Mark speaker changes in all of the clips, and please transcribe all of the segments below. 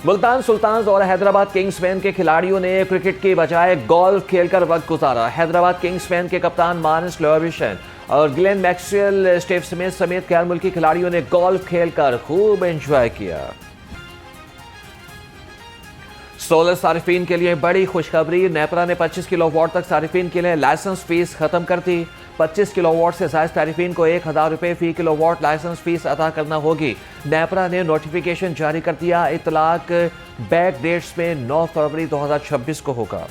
Speaker 1: ملتان سلطانز اور حیدرآباد کنگز مین کے کھلاڑیوں نے کرکٹ کی بجائے گولف کھیل کر وقت گزارا۔ حیدرآباد کنگز مین کے کپتان مانس لویشن اور گلین میکسویل اسٹیو سمتھ سمیت غیر ملکی کھلاڑیوں نے گولف کھیل کر خوب انجوائے کیا۔ سولر صارفین کے لیے بڑی خوشخبری، نیپرا نے 25 کلو واٹ تک صارفین کے لیے لائسنس فیس ختم کر دی۔ 25 کلو واٹ سے زائد صارفین کو 1000 روپے فی کلو واٹ لائسنس فیس ادا کرنا ہوگی۔ نیپرا نے نوٹیفیکیشن جاری کر دیا، اطلاق بیک ڈیٹس میں 9 فروری 2026 کو ہوگا۔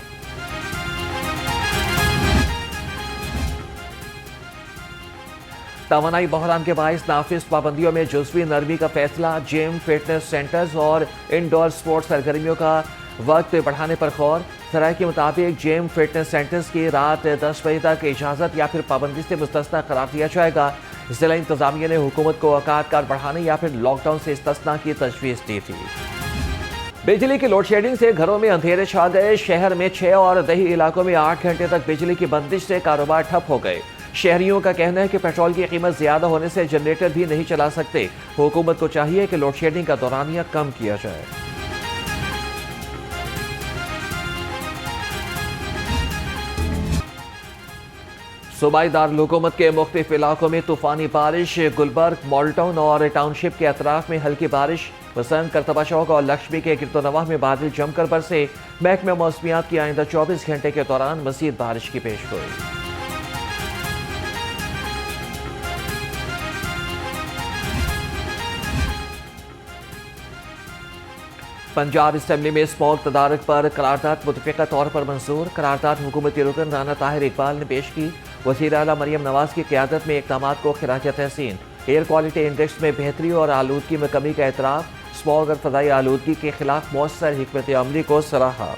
Speaker 1: توانائی بحران کے باعث نافذ پابندیوں میں جزوی نرمی کا فیصلہ، جم، فٹنس سینٹرز اور انڈور سپورٹس سرگرمیوں کا وقت بڑھانے پر غور۔ ذرائع کے مطابق جم، فٹنس سینٹرز کی رات 10 بجے تک اجازت یا پھر پابندی سے مستثنیٰ قرار دیا جائے گا۔ ضلع انتظامیہ نے حکومت کو اوقات کار بڑھانے یا پھر لاک ڈاؤن سے استثناء کی تجویز دی تھی۔ بجلی کی لوڈ شیڈنگ سے گھروں میں اندھیرے چھا گئے۔ شہر میں 6 اور دیہی علاقوں میں 8 گھنٹے تک بجلی کی بندش سے کاروبار ٹھپ ہو گئے۔ شہریوں کا کہنا ہے کہ پیٹرول کی قیمت زیادہ ہونے سے جنریٹر بھی نہیں چلا سکتے۔ حکومت کو چاہیے کہ لوڈ شیڈنگ کا دورانیہ کم کیا جائے۔ صوبائی دارالحکومت کے مختلف علاقوں میں طوفانی بارش، گلبرگ، مال ٹاؤن اور ٹاؤن شپ کے اطراف میں ہلکی بارش، بسنت، کرتبہ چوک اور لکشمی کے گرد و نواح میں بادل جم کر برسے۔ محکمہ موسمیات کی آئندہ 24 گھنٹے کے دوران مزید بارش کی پیش گوئی۔ پنجاب اسمبلی میں اسموگ تدارک پر قرارداد متفقہ طور پر منظور۔ قرارداد حکومتی رکن رانا طاہر اقبال نے پیش کی۔ وزیر اعلیٰ مریم نواز کی قیادت میں اقدامات کو خراج تحسین۔ ایئر کوالٹی انڈیکس میں بہتری اور آلودگی میں کمی کا اعتراف۔ اسموگ اور فضائی آلودگی کے خلاف مؤثر حکمت عملی کو سراہا۔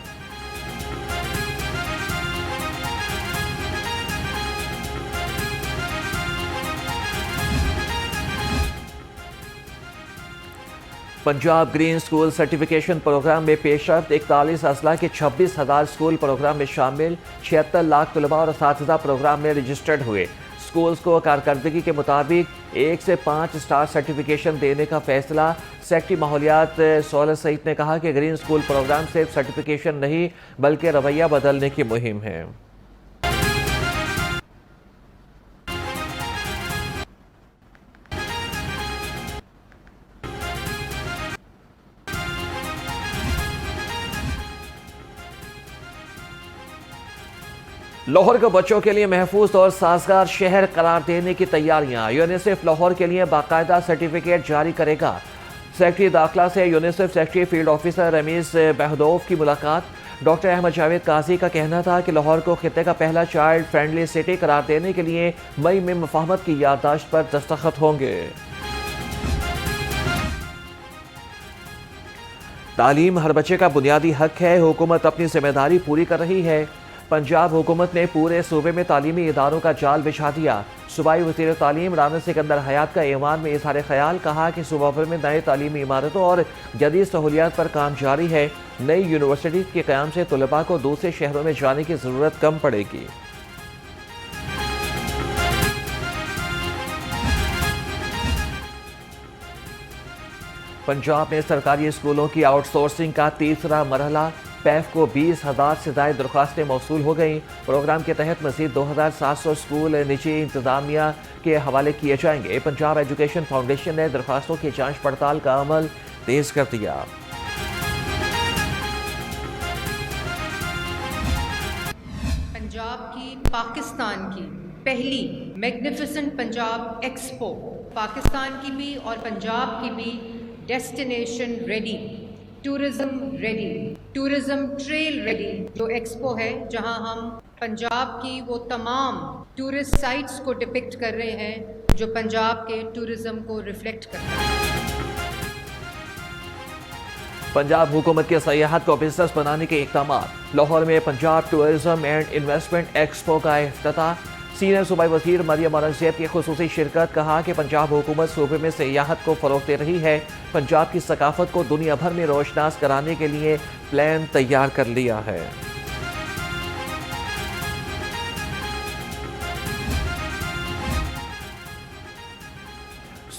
Speaker 1: Punjab green school certification programme میں پیش رفت۔ 41 اضلاع کے 26,000 اسکول پروگرام میں شامل۔ 76 لاکھ طلباء اور اساتذہ پروگرام میں رجسٹرڈ ہوئے۔ اسکولز کو کارکردگی کے مطابق 1 سے 5 اسٹار سرٹیفکیشن دینے کا فیصلہ۔ سیکرٹری ماحولیات سہولت سعید نے کہا کہ گرین اسکول پروگرام صرف سرٹیفکیشن نہیں بلکہ رویہ بدلنے کی مہم ہے۔ لاہور کو بچوں کے لیے محفوظ اور سازگار شہر قرار دینے کی تیاریاں۔ یونیسیف لاہور کے لیے باقاعدہ سرٹیفکیٹ جاری کرے گا۔ سیکرٹری داخلہ سے UNICEF secretary field officer Ramiz بہدوف کی ملاقات۔ ڈاکٹر احمد جاوید قاضی کا کہنا تھا کہ لاہور کو خطے کا پہلا چائلڈ فرینڈلی سٹی قرار دینے کے لیے مئی میں مفاہمت کی یادداشت پر دستخط ہوں گے۔ تعلیم ہر بچے کا بنیادی حق ہے، حکومت اپنی ذمہ داری پوری کر رہی ہے۔ پنجاب حکومت نے پورے صوبے میں تعلیمی اداروں کا جال بچھا دیا۔ صوبائی وزیر تعلیم رانا سکندر حیات کا ایوان میں اظہار خیال، کہا کہ صوبہ بھر میں نئے تعلیمی عمارتوں اور جدید سہولیات پر کام جاری ہے۔ نئی یونیورسٹی کے قیام سے طلباء کو دوسرے شہروں میں جانے کی ضرورت کم پڑے گی۔ پنجاب میں سرکاری اسکولوں کی آؤٹ سورسنگ کا تیسرا مرحلہ، پیف کو 20,000 سے زائد درخواستیں موصول ہو گئیں۔ پروگرام کے تحت مزید 2,700 اسکول نجی انتظامیہ کے حوالے کیے جائیں گے۔ پنجاب ایجوکیشن فاؤنڈیشن نے درخواستوں کی جانچ پڑتال کا عمل تیز کر دیا۔
Speaker 2: پنجاب کی پاکستان کی پہلی میگنیفیسنٹ پنجاب ایکسپو، پاکستان کی بھی اور پنجاب کی بھی destination ready, tourism ready, tourism trail ready جو ایکسپو ہے، جہاں ہم پنجاب کی وہ تمام ٹورسٹ سائٹس کو ڈپکٹ کر رہے ہیں جو پنجاب کے ٹورزم کو ریفلیکٹ کرتے ہیں۔
Speaker 1: پنجاب حکومت کے سیاحت کو بزنس بنانے کے اقدامات۔ لاہور میں Punjab tourism and investment expo کا افتتاح۔ سینئر صوبائی وزیر مریم اورنگزیب کی خصوصی شرکت، کہا کہ پنجاب حکومت صوبے میں سیاحت کو فروغ دے رہی ہے۔ پنجاب کی ثقافت کو دنیا بھر میں روشناس کرانے کے لیے پلان تیار کر لیا ہے۔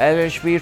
Speaker 1: LHP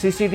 Speaker 1: CCD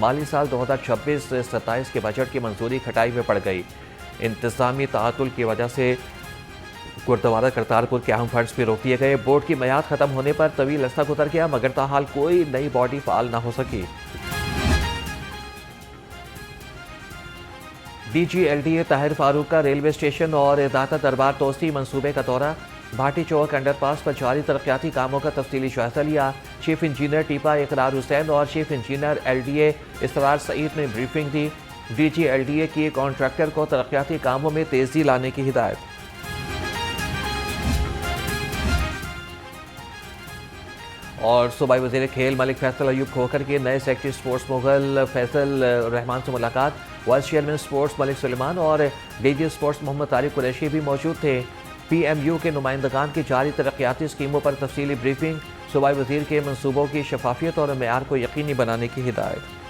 Speaker 1: مالی سال 2026-27 کے بجٹ کی منظوری کھٹائی میں پڑ گئی۔ انتظامی تعطل کی وجہ سے گردوارہ کرتارپور کے اہم فنڈز بھی روک دیے گئے۔ بورڈ کی میعاد ختم ہونے پر طویل عرصہ گزر گیا مگر تاحال کوئی نئی باڈی فعال نہ ہو سکی۔ D G L D A Tahir Farooq کا ریلوے اسٹیشن اور داتا دربار توسیع منصوبے کا دورہ، بھاٹی چوک انڈر پاس پر جاری ترقیاتی کاموں کا تفصیلی جائزہ لیا۔ چیف انجینئر ٹیپا اقرار حسین اور chief engineer L D A Israr Saeed نے بریفنگ دی۔ D G L D A کی کانٹریکٹر کو ترقیاتی کاموں میں تیزی لانے کی ہدایت۔ اور صوبائی وزیر کھیل ملک فیصل ایوب کھوکھر کے نئے سیکرٹری سپورٹس مغل فیصل رحمان سے ملاقات، وائس چیئرمین سپورٹس ملک سلیمان اور ڈی جی سپورٹس محمد طارق قریشی بھی موجود تھے۔ پی ایم یو کے نمائندگان کی جاری ترقیاتی اسکیموں پر تفصیلی بریفنگ، صوبائی وزیر کے منصوبوں کی شفافیت اور معیار کو یقینی بنانے کی ہدایت۔